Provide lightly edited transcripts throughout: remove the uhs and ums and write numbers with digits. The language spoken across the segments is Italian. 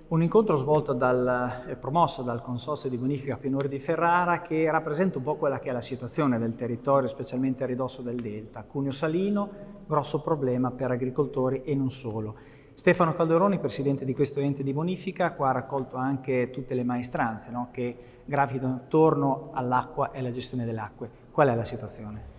Un incontro svolto e promosso dal Consorzio di Bonifica Pianura di Ferrara che rappresenta un po' quella che è la situazione del territorio, specialmente a ridosso del Delta. Cuneo Salino, grosso problema per agricoltori e non solo. Stefano Calderoni, presidente di questo ente di bonifica, qua ha raccolto anche tutte le maestranze, no, che gravitano attorno all'acqua e alla gestione delle acque. Qual è la situazione?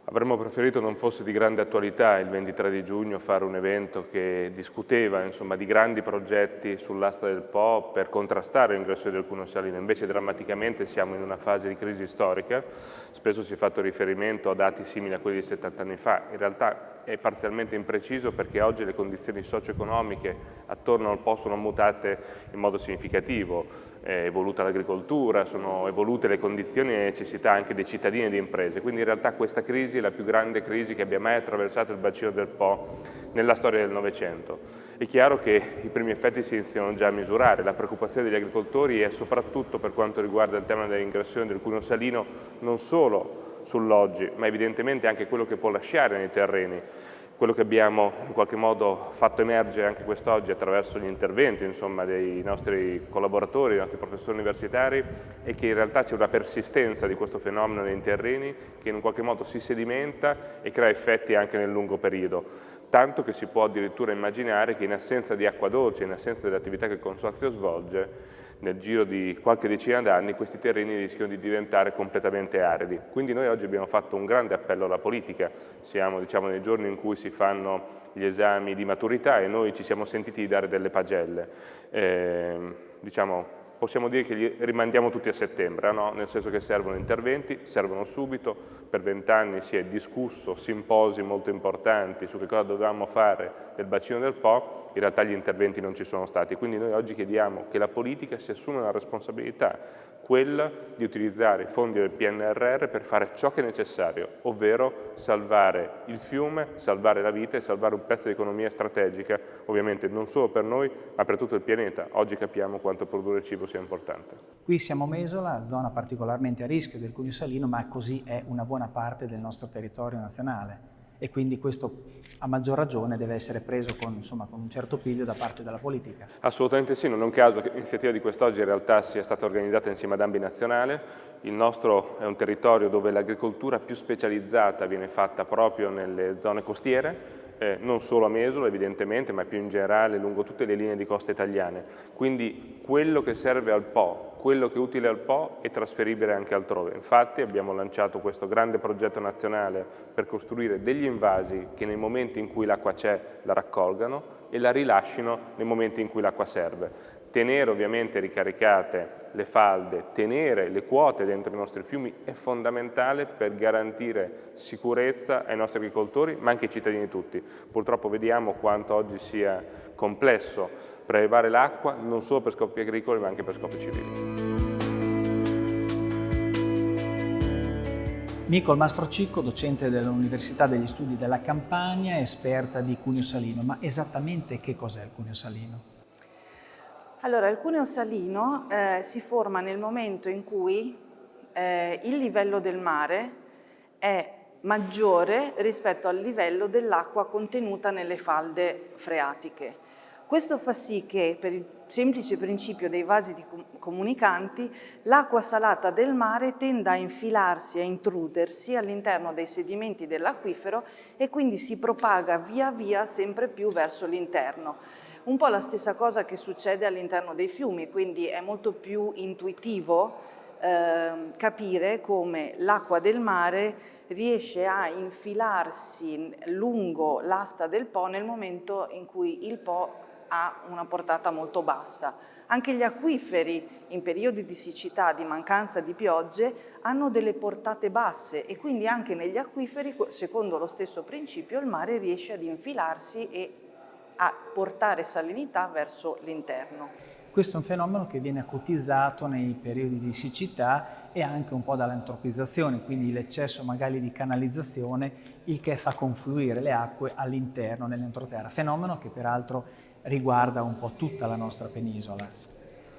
Avremmo preferito non fosse di grande attualità il 23 di giugno fare un evento che discuteva di grandi progetti sull'asta del Po per contrastare l'ingresso del Cuneo Salino, invece drammaticamente siamo in una fase di crisi storica, spesso si è fatto riferimento a dati simili a quelli di 70 anni fa, in realtà è parzialmente impreciso perché oggi le condizioni socio-economiche attorno al Po sono mutate in modo significativo. È evoluta l'agricoltura, sono evolute le condizioni e le necessità anche dei cittadini e delle imprese, quindi in realtà questa crisi è la più grande crisi che abbia mai attraversato il bacino del Po nella storia del Novecento. È chiaro che i primi effetti si iniziano già a misurare, la preoccupazione degli agricoltori è soprattutto per quanto riguarda il tema dell'ingressione del Cuneo Salino, non solo sull'oggi, ma evidentemente anche quello che può lasciare nei terreni. Quello che abbiamo in qualche modo fatto emergere anche quest'oggi attraverso gli interventi dei nostri collaboratori, dei nostri professori universitari, è che in realtà c'è una persistenza di questo fenomeno nei terreni che in qualche modo si sedimenta e crea effetti anche nel lungo periodo. Tanto che si può addirittura immaginare che in assenza di acqua dolce, in assenza delle attività che il Consorzio svolge, nel giro di qualche decina d'anni questi terreni rischiano di diventare completamente aridi. Quindi noi oggi abbiamo fatto un grande appello alla politica, siamo nei giorni in cui si fanno gli esami di maturità e noi ci siamo sentiti di dare delle pagelle. Possiamo dire che li rimandiamo tutti a settembre, no? Nel senso che servono interventi, servono subito, per 20 anni si è discusso, simposi molto importanti su che cosa dovevamo fare nel bacino del Po, in realtà gli interventi non ci sono stati, quindi noi oggi chiediamo che la politica si assuma una responsabilità, quella di utilizzare i fondi del PNRR per fare ciò che è necessario, ovvero salvare il fiume, salvare la vita e salvare un pezzo di economia strategica, ovviamente non solo per noi, ma per tutto il pianeta. Oggi capiamo quanto produrre cibo sia importante. Qui siamo Mesola, zona particolarmente a rischio del Cuneo Salino, ma così è una buona parte del nostro territorio nazionale. E quindi questo a maggior ragione deve essere preso con un certo piglio da parte della politica. Assolutamente sì, non è un caso che l'iniziativa di quest'oggi in realtà sia stata organizzata insieme ad Ambi Nazionale. Il nostro è un territorio dove l'agricoltura più specializzata viene fatta proprio nelle zone costiere, non solo a Mesola evidentemente, ma più in generale lungo tutte le linee di costa italiane. Quindi quello che serve al Po, quello che è utile al Po è trasferibile anche altrove. Infatti abbiamo lanciato questo grande progetto nazionale per costruire degli invasi che nei momenti in cui l'acqua c'è la raccolgano e la rilascino nei momenti in cui l'acqua serve. Tenere ovviamente ricaricate le falde, tenere le quote dentro i nostri fiumi è fondamentale per garantire sicurezza ai nostri agricoltori, ma anche ai cittadini tutti. Purtroppo vediamo quanto oggi sia complesso prelevare l'acqua non solo per scopi agricoli, ma anche per scopi civili. Nicol Mastrocicco, docente dell'Università degli Studi della Campania, esperta di Cuneo Salino. Ma esattamente che cos'è il Cuneo Salino? Allora, il Cuneo Salino si forma nel momento in cui il livello del mare è maggiore rispetto al livello dell'acqua contenuta nelle falde freatiche. Questo fa sì che, per il semplice principio dei vasi comunicanti, l'acqua salata del mare tenda a infilarsi, a intrudersi all'interno dei sedimenti dell'acquifero e quindi si propaga via via sempre più verso l'interno. Un po' la stessa cosa che succede all'interno dei fiumi, quindi è molto più intuitivo capire come l'acqua del mare riesce a infilarsi lungo l'asta del Po nel momento in cui il Po ha una portata molto bassa. Anche gli acquiferi in periodi di siccità, di mancanza di piogge, hanno delle portate basse e quindi anche negli acquiferi, secondo lo stesso principio, il mare riesce ad infilarsi e a portare salinità verso l'interno. Questo è un fenomeno che viene acutizzato nei periodi di siccità e anche un po' dall'antropizzazione, quindi l'eccesso magari di canalizzazione, il che fa confluire le acque all'interno nell'entroterra, fenomeno che peraltro riguarda un po' tutta la nostra penisola.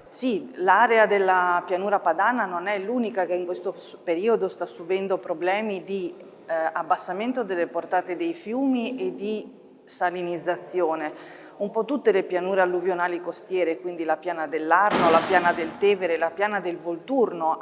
Sì, l'area della pianura padana non è l'unica che in questo periodo sta subendo problemi di abbassamento delle portate dei fiumi e di salinizzazione. un po' tutte le pianure alluvionali costiere, quindi la piana dell'Arno, la piana del Tevere, la piana del Volturno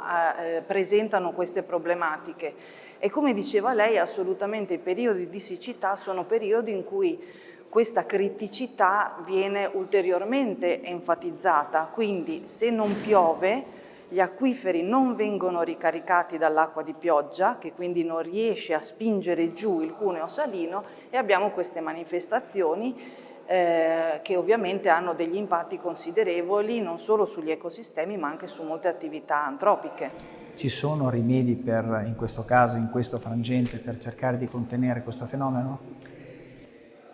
presentano queste problematiche. E come diceva lei, assolutamente i periodi di siccità sono periodi in cui questa criticità viene ulteriormente enfatizzata, quindi se non piove gli acquiferi non vengono ricaricati dall'acqua di pioggia, che quindi non riesce a spingere giù il cuneo salino, e abbiamo queste manifestazioni che ovviamente hanno degli impatti considerevoli non solo sugli ecosistemi ma anche su molte attività antropiche. Ci sono rimedi per, in questo caso, in questo frangente, per cercare di contenere questo fenomeno?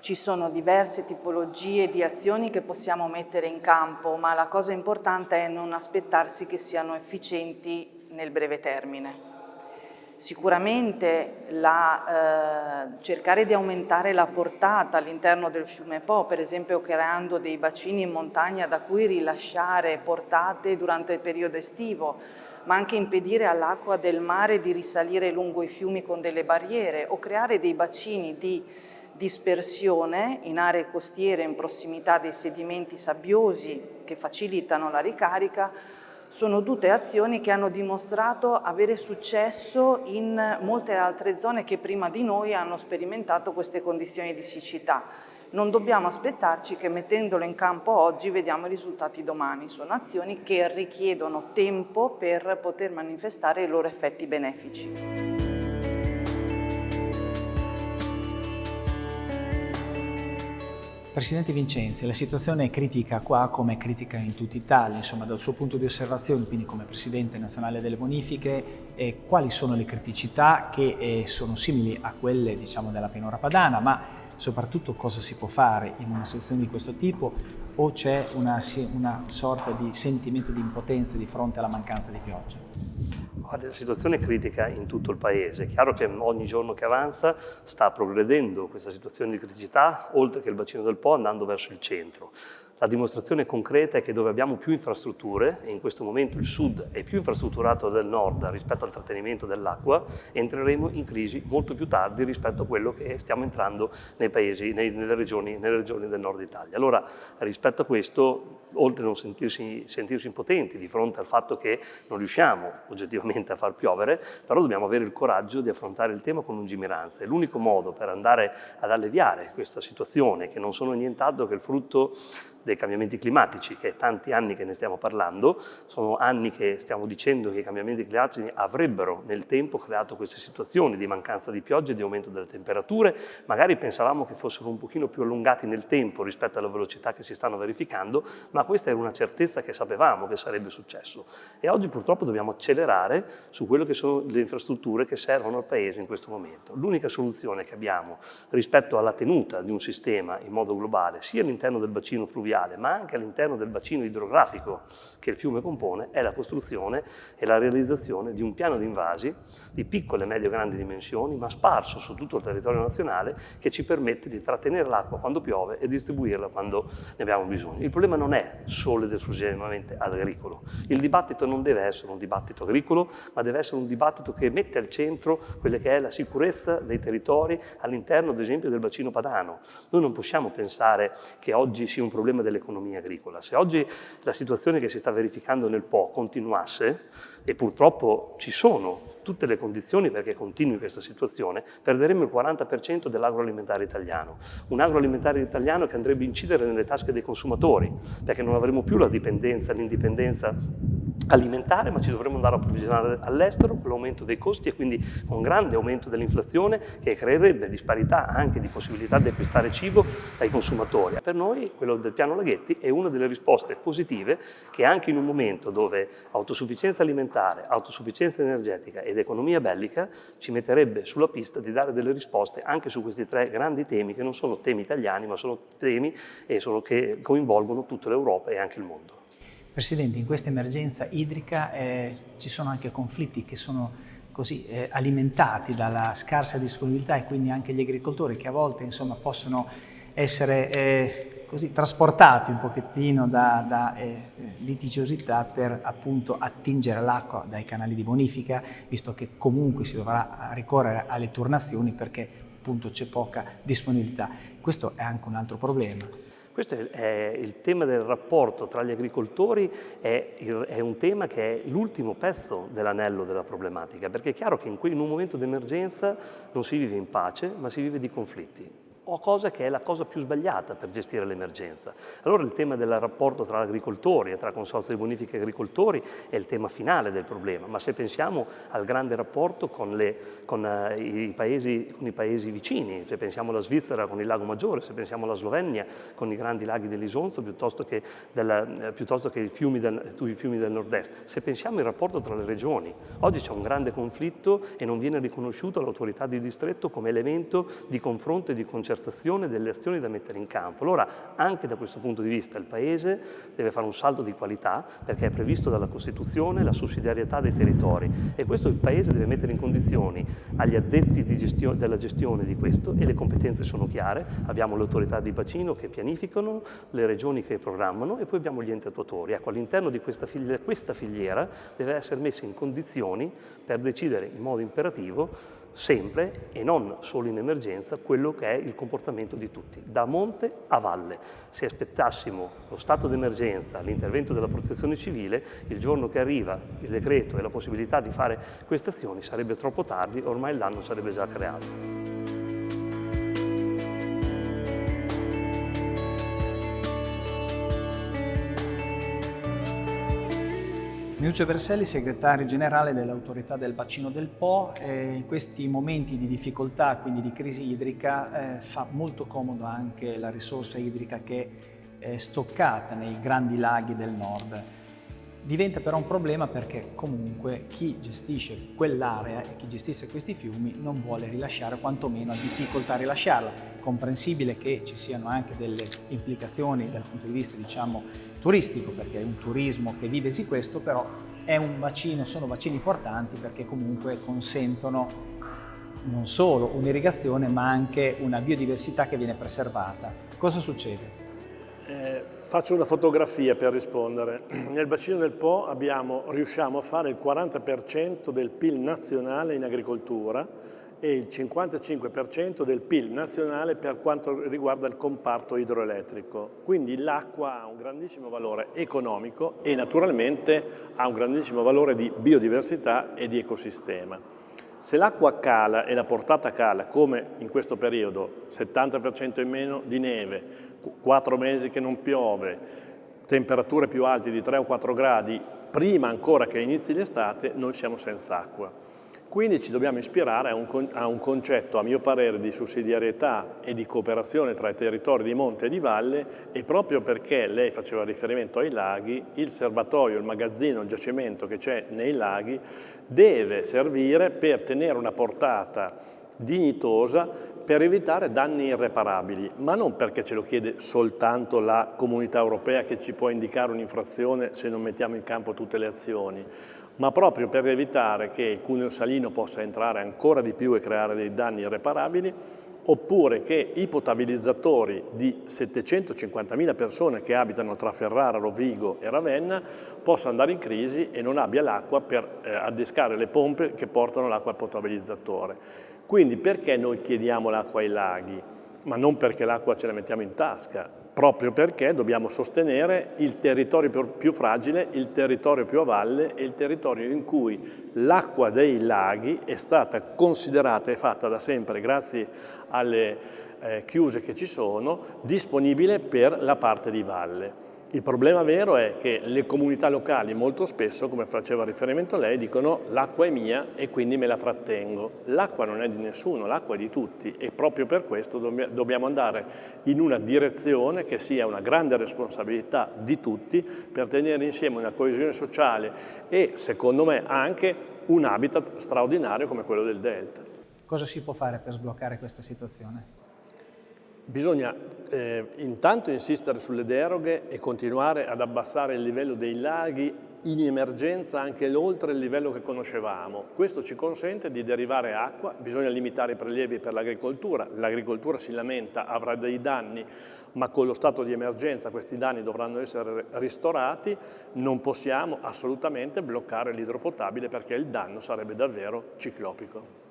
Ci sono diverse tipologie di azioni che possiamo mettere in campo, ma la cosa importante è non aspettarsi che siano efficienti nel breve termine. Sicuramente cercare di aumentare la portata all'interno del fiume Po, per esempio creando dei bacini in montagna da cui rilasciare portate durante il periodo estivo, ma anche impedire all'acqua del mare di risalire lungo i fiumi con delle barriere, o creare dei bacini di dispersione in aree costiere in prossimità dei sedimenti sabbiosi che facilitano la ricarica, sono tutte azioni che hanno dimostrato avere successo in molte altre zone che prima di noi hanno sperimentato queste condizioni di siccità. Non dobbiamo aspettarci che mettendolo in campo oggi vediamo i risultati domani. Sono azioni che richiedono tempo per poter manifestare i loro effetti benefici. Presidente Vincenzi, la situazione è critica qua come è critica in tutta Italia, insomma dal suo punto di osservazione, quindi come Presidente nazionale delle bonifiche, quali sono le criticità che sono simili a quelle diciamo della pianura padana, ma soprattutto cosa si può fare in una situazione di questo tipo, o c'è una sorta di sentimento di impotenza di fronte alla mancanza di pioggia? Guarda, la situazione è critica in tutto il Paese. È chiaro che ogni giorno che avanza sta progredendo questa situazione di criticità, oltre che il bacino del Po, andando verso il centro. La dimostrazione concreta è che dove abbiamo più infrastrutture, e in questo momento il sud è più infrastrutturato del nord rispetto al trattenimento dell'acqua, entreremo in crisi molto più tardi rispetto a quello che stiamo entrando nei paesi, nelle regioni del nord Italia. Allora, rispetto a questo, oltre a non sentirsi impotenti di fronte al fatto che non riusciamo oggettivamente a far piovere, però dobbiamo avere il coraggio di affrontare il tema con lungimiranza. È l'unico modo per andare ad alleviare questa situazione, che non sono nient'altro che il frutto dei cambiamenti climatici, che è tanti anni che ne stiamo parlando, sono anni che stiamo dicendo che i cambiamenti climatici avrebbero nel tempo creato queste situazioni di mancanza di pioggia e di aumento delle temperature. Magari pensavamo che fossero un pochino più allungati nel tempo rispetto alla velocità che si stanno verificando, ma questa era una certezza che sapevamo che sarebbe successo. E oggi purtroppo dobbiamo accelerare su quello che sono le infrastrutture che servono al Paese in questo momento. L'unica soluzione che abbiamo rispetto alla tenuta di un sistema in modo globale, sia all'interno del bacino fluviale, ma anche all'interno del bacino idrografico che il fiume compone, è la costruzione e la realizzazione di un piano di invasi di piccole, medie e grandi dimensioni, ma sparso su tutto il territorio nazionale, che ci permette di trattenere l'acqua quando piove e distribuirla quando ne abbiamo bisogno. Il problema non è solo ed esclusivamente agricolo. Il dibattito non deve essere un dibattito agricolo, ma deve essere un dibattito che mette al centro quella che è la sicurezza dei territori all'interno, ad esempio, del bacino padano. Noi non possiamo pensare che oggi sia un problema dell'economia agricola. Se oggi la situazione che si sta verificando nel Po continuasse, e purtroppo ci sono tutte le condizioni perché continui questa situazione, perderemo il 40% dell'agroalimentare italiano. Un agroalimentare italiano che andrebbe a incidere nelle tasche dei consumatori, perché non avremo più la dipendenza, l'indipendenza alimentare, ma ci dovremmo andare a approvvigionare all'estero con l'aumento dei costi e quindi con grande aumento dell'inflazione, che creerebbe disparità anche di possibilità di acquistare cibo ai consumatori. Per noi quello del piano Laghetti è una delle risposte positive che anche in un momento dove autosufficienza alimentare, autosufficienza energetica ed economia bellica ci metterebbe sulla pista di dare delle risposte anche su questi tre grandi temi, che non sono temi italiani ma sono temi che coinvolgono tutta l'Europa e anche il mondo. Presidente, in questa emergenza idrica ci sono anche conflitti che sono così alimentati dalla scarsa disponibilità, e quindi anche gli agricoltori che a volte insomma possono essere così trasportati un pochettino da litigiosità per appunto attingere l'acqua dai canali di bonifica, visto che comunque si dovrà ricorrere alle turnazioni perché appunto c'è poca disponibilità. Questo è anche un altro problema. Questo è il tema del rapporto tra gli agricoltori, è un tema che è l'ultimo pezzo dell'anello della problematica, perché è chiaro che in un momento di emergenza non si vive in pace, ma si vive di conflitti. O cosa che è la cosa più sbagliata per gestire l'emergenza. Allora il tema del rapporto tra agricoltori e tra consorzi di bonifica e agricoltori è il tema finale del problema, ma se pensiamo al grande rapporto con i paesi vicini, se pensiamo alla Svizzera con il Lago Maggiore, se pensiamo alla Slovenia con i grandi laghi dell'Isonzo piuttosto che i fiumi del nord-est, se pensiamo al rapporto tra le regioni, oggi c'è un grande conflitto e non viene riconosciuto all'autorità di distretto come elemento di confronto e di concertazione delle azioni da mettere in campo. Allora, anche da questo punto di vista, il Paese deve fare un salto di qualità perché è previsto dalla Costituzione la sussidiarietà dei territori e questo il Paese deve mettere in condizioni agli addetti della gestione di questo e le competenze sono chiare. Abbiamo le autorità di bacino che pianificano, le regioni che programmano e poi abbiamo gli enti attuatori. Ecco, all'interno di questa filiera deve essere messa in condizioni per decidere in modo imperativo sempre e non solo in emergenza quello che è il comportamento di tutti, da monte a valle. Se aspettassimo lo stato d'emergenza, l'intervento della protezione civile, il giorno che arriva il decreto e la possibilità di fare queste azioni sarebbe troppo tardi, ormai il danno sarebbe già creato. Miuccio Berselli, segretario generale dell'autorità del bacino del Po, in questi momenti di difficoltà, quindi di crisi idrica, fa molto comodo anche la risorsa idrica che è stoccata nei grandi laghi del nord. Diventa però un problema perché comunque chi gestisce quell'area e chi gestisce questi fiumi non vuole rilasciare, quantomeno ha difficoltà a rilasciarla. È comprensibile che ci siano anche delle implicazioni dal punto di vista, diciamo, turistico, perché è un turismo che vive di questo, però è un bacino, sono bacini importanti perché comunque consentono non solo un'irrigazione ma anche una biodiversità che viene preservata. Cosa succede? Faccio una fotografia per rispondere. Nel bacino del Po riusciamo a fare il 40% del PIL nazionale in agricoltura e il 55% del PIL nazionale per quanto riguarda il comparto idroelettrico. Quindi l'acqua ha un grandissimo valore economico e naturalmente ha un grandissimo valore di biodiversità e di ecosistema. Se l'acqua cala e la portata cala, come in questo periodo, 70% in meno di neve, 4 mesi che non piove, temperature più alte di 3 o 4 gradi, prima ancora che inizi l'estate, noi siamo senza acqua. Quindi ci dobbiamo ispirare a un concetto, a mio parere, di sussidiarietà e di cooperazione tra i territori di monte e di valle, e proprio perché lei faceva riferimento ai laghi, il serbatoio, il magazzino, il giacimento che c'è nei laghi deve servire per tenere una portata dignitosa per evitare danni irreparabili, ma non perché ce lo chiede soltanto la Comunità Europea che ci può indicare un'infrazione se non mettiamo in campo tutte le azioni, ma proprio per evitare che il cuneo salino possa entrare ancora di più e creare dei danni irreparabili, oppure che i potabilizzatori di 750.000 persone che abitano tra Ferrara, Rovigo e Ravenna possano andare in crisi e non abbia l'acqua per addescare le pompe che portano l'acqua al potabilizzatore. Quindi perché noi chiediamo l'acqua ai laghi? Ma non perché l'acqua ce la mettiamo in tasca, proprio perché dobbiamo sostenere il territorio più fragile, il territorio più a valle e il territorio in cui l'acqua dei laghi è stata considerata e fatta da sempre, grazie alle chiuse che ci sono, disponibile per la parte di valle. Il problema vero è che le comunità locali molto spesso, come faceva riferimento lei, dicono l'acqua è mia e quindi me la trattengo. L'acqua non è di nessuno, l'acqua è di tutti e proprio per questo dobbiamo andare in una direzione che sia una grande responsabilità di tutti per tenere insieme una coesione sociale e, secondo me, anche un habitat straordinario come quello del Delta. Cosa si può fare per sbloccare questa situazione? Bisogna intanto insistere sulle deroghe e continuare ad abbassare il livello dei laghi in emergenza anche oltre il livello che conoscevamo. Questo ci consente di derivare acqua, bisogna limitare i prelievi per l'agricoltura si lamenta, avrà dei danni, ma con lo stato di emergenza questi danni dovranno essere ristorati, non possiamo assolutamente bloccare l'idropotabile perché il danno sarebbe davvero ciclopico.